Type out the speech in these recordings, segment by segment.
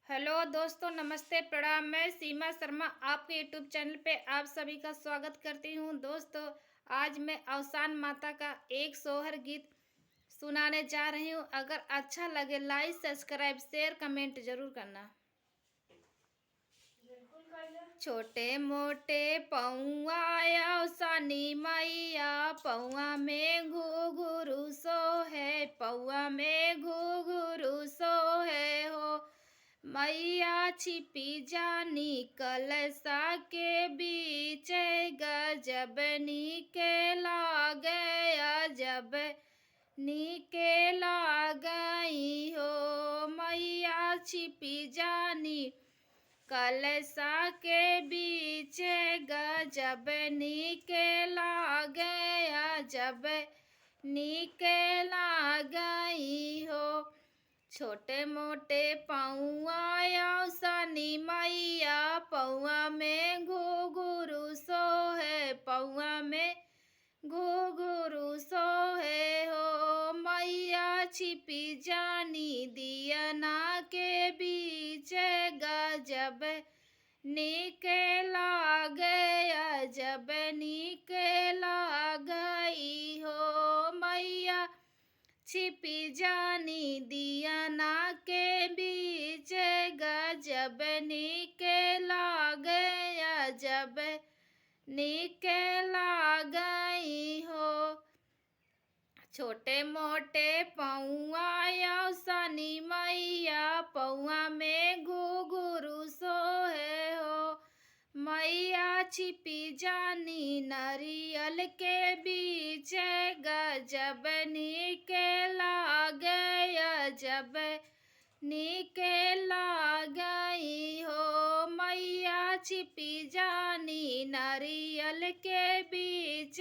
Hello दोस्तों, नमस्ते, प्रणाम। मैं सीमा शर्मा आपके यूट्यूब चैनल पे आप सभी का स्वागत करती हूँ। दोस्तों, आज मैं अवसान माता का एक सोहर गीत सुनाने जा रही हूँ। अगर अच्छा लगे लाइक सब्सक्राइब शेयर कमेंट जरूर करना। छोटे मोटे पौआ अवसानी मैया, पौआ में घुघुरु सो है, पौआ में घुघुरु सो है हो। मैया छिपी जानी कलसा के बीच, गजब नीके लागे अजब नीके लागई हो। मैया छिपी जानी कलसा के बीच, गजब नीके लागे अजब नीके लागई हो। छोटे मोटे पौआ अवसानी मैया, पौआ में घुघुरु सो है, पौआ में घुघुरु सो है हो। मैया छिपी जानी दियना के बीच, गजब नीके लागे अजब नीके लागई हो। मैया छिपी जानी दियना के बीच, गजब नीके लागे अजब नीके लागई हो। छोटे मोटे पौआ अवसानी मैया, पौआ में घुघुरु सो है हो। मैया छिपी जानी नारियल के बीच, गजब नीके लागे अजब नीके लागई हो। मैया छिपी जानी नारियल के बीच,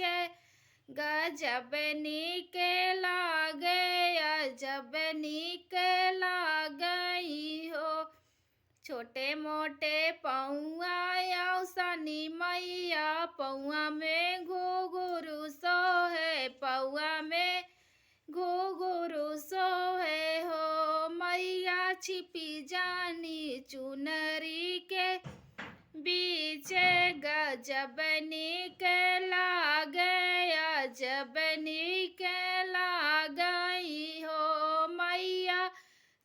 गजब नीके लागे अजब नीके लागई हो। छोटे मोटे पौआ अवसानी मैया, पौआ में घुघुरु सो है, पौआ में घुघुरु सो है हो। मैया छिपी जानी चुनरी के बीच, गजब नीके लागे अजब नीके लागई हो। मैया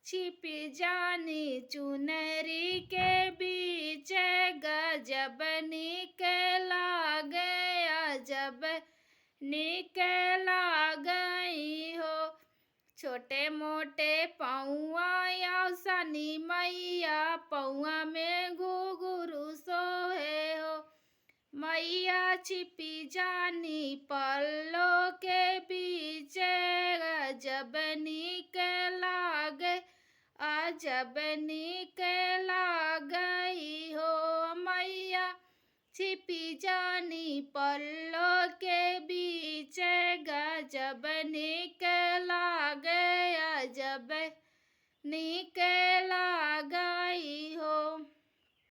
छिपी जानी चुनरी के बीच, गजब नीके लागे अजब नीके लागई हो। छोटे मोटे पौआ अवसानी मैया, पौआ में घुघुरु सो है हो। मैया छिपी जानी पल्लो के बीच, अजब नीके लागे अजब नीके लागई हो। मैया छिपी जानी पल्लो के बीच, गजब नीके लागे अजब नीके लागई।